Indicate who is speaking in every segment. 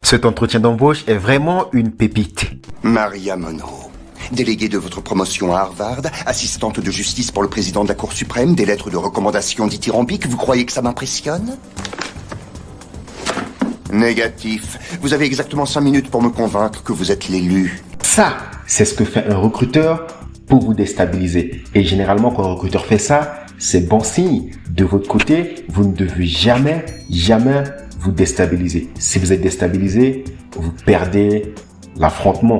Speaker 1: Cet entretien d'embauche est vraiment une pépite.
Speaker 2: Maria Monroe, déléguée de votre promotion à Harvard, assistante de justice pour le président de la Cour suprême, des lettres de recommandation dithyrambiques, vous croyez que ça m'impressionne? Négatif. Vous avez exactement 5 minutes pour me convaincre que vous êtes l'élu.
Speaker 1: Ça, c'est ce que fait un recruteur pour vous déstabiliser. Et généralement, quand un recruteur fait ça, c'est bon signe. De votre côté, vous ne devez jamais vous déstabiliser. Si vous êtes déstabilisé, vous perdez l'affrontement.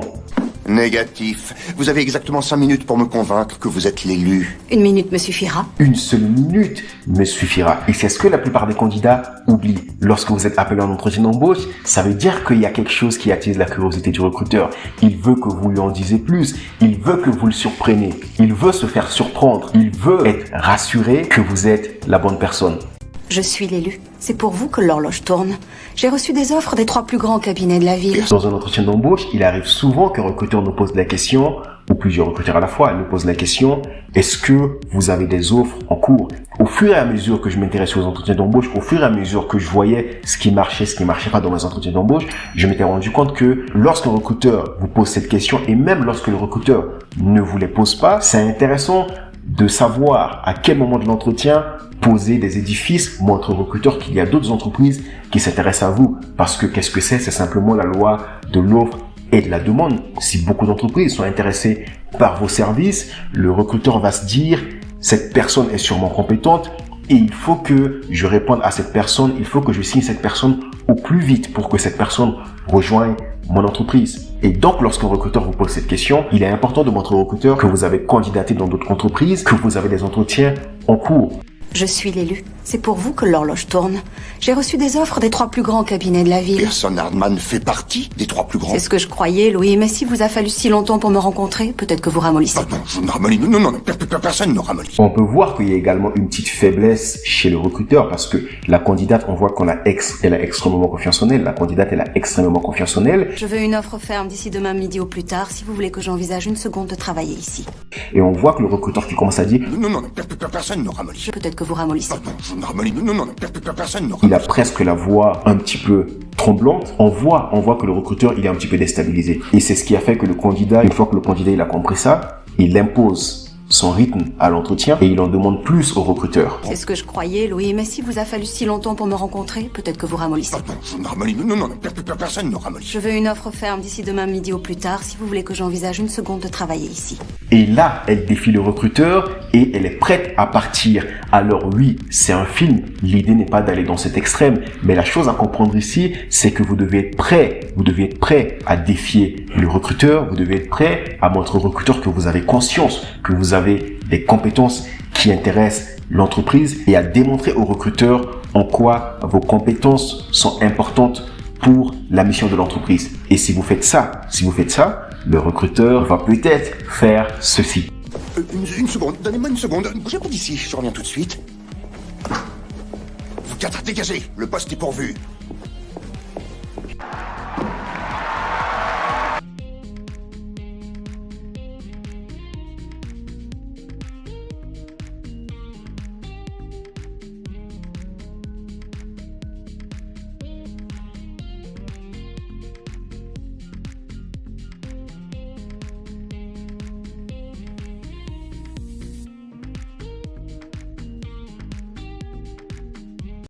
Speaker 2: Négatif. Vous avez exactement 5 minutes pour me convaincre que vous êtes l'élu.
Speaker 3: 1 minute me suffira.
Speaker 1: Une seule minute me suffira. Et c'est ce que la plupart des candidats oublient. Lorsque vous êtes appelé en entretien d'embauche, ça veut dire qu'il y a quelque chose qui attise la curiosité du recruteur. Il veut que vous lui en disiez plus. Il veut que vous le surpreniez. Il veut se faire surprendre. Il veut être rassuré que vous êtes la bonne personne.
Speaker 3: Je suis l'élu. C'est pour vous que l'horloge tourne. J'ai reçu des offres des 3 plus grands cabinets de la ville.
Speaker 1: Dans un entretien d'embauche, il arrive souvent qu'un recruteur nous pose la question, ou plusieurs recruteurs à la fois, nous posent la question, est-ce que vous avez des offres en cours? Au fur et à mesure que je m'intéressais aux entretiens d'embauche, au fur et à mesure que je voyais ce qui marchait pas dans les entretiens d'embauche, je m'étais rendu compte que lorsqu'un recruteur vous pose cette question, et même lorsque le recruteur ne vous les pose pas, c'est intéressant de savoir à quel moment de l'entretien poser des édifices montre au recruteur qu'il y a d'autres entreprises qui s'intéressent à vous. Parce que qu'est-ce que c'est? C'est simplement la loi de l'offre et de la demande. Si beaucoup d'entreprises sont intéressées par vos services, le recruteur va se dire, cette personne est sûrement compétente et il faut que je réponde à cette personne, il faut que je signe cette personne au plus vite pour que cette personne rejoigne mon entreprise. Et donc, lorsqu'un recruteur vous pose cette question, il est important de montrer au recruteur que vous avez candidaté dans d'autres entreprises, que vous avez des entretiens en cours.
Speaker 3: Je suis l'élu. C'est pour vous que l'horloge tourne. J'ai reçu des offres des 3 plus grands cabinets de la ville.
Speaker 2: Pearson Hardman fait partie des 3 plus grands.
Speaker 3: C'est ce que je croyais, Louis. Mais si vous a fallu si longtemps pour me rencontrer, peut-être que vous ramollissez.
Speaker 2: Non, je ne ramollis. Non, personne ne ramollit.
Speaker 1: On peut voir qu'il y a également une petite faiblesse chez le recruteur parce que la candidate, on voit elle a extrêmement confiance en elle. La candidate, elle a extrêmement confiance en elle.
Speaker 3: Je veux une offre ferme d'ici demain midi au plus tard si vous voulez que j'envisage une seconde de travailler ici.
Speaker 1: Et on voit que le recruteur qui commence à dire
Speaker 2: Non, personne ne ramollit.
Speaker 3: Peut-être que vous ramollissez.
Speaker 2: Non, je ne ramollis. Non, personne ne ramollit.
Speaker 1: il a presque la voix un petit peu tremblante, on voit que le recruteur, il est un petit peu déstabilisé. Et c'est ce qui a fait que le candidat, une fois que le candidat, il a compris ça, il impose son rythme à l'entretien et il en demande plus au recruteur.
Speaker 3: C'est ce que je croyais, Louis. Mais si vous a fallu si longtemps pour me rencontrer, peut-être que vous ramollissez.
Speaker 2: Non, je ne ramollis. Non, personne ne ramollit.
Speaker 3: Je veux une offre ferme d'ici demain midi au plus tard si vous voulez que j'envisage une seconde de travailler ici.
Speaker 1: Et là, elle défie le recruteur et elle est prête à partir. Alors oui, c'est un film. L'idée n'est pas d'aller dans cet extrême. Mais la chose à comprendre ici, c'est que vous devez être prêt. Vous devez être prêt à défier le recruteur. Vous devez être prêt à montrer au recruteur que vous avez conscience, que vous avez des compétences qui intéressent l'entreprise et à démontrer au recruteur en quoi vos compétences sont importantes pour la mission de l'entreprise. Et si vous faites ça, le recruteur va peut-être faire ceci.
Speaker 2: Une seconde, donnez-moi une seconde. Bougez pas d'ici, je reviens tout de suite. Vous quatre, dégagez, le poste est pourvu.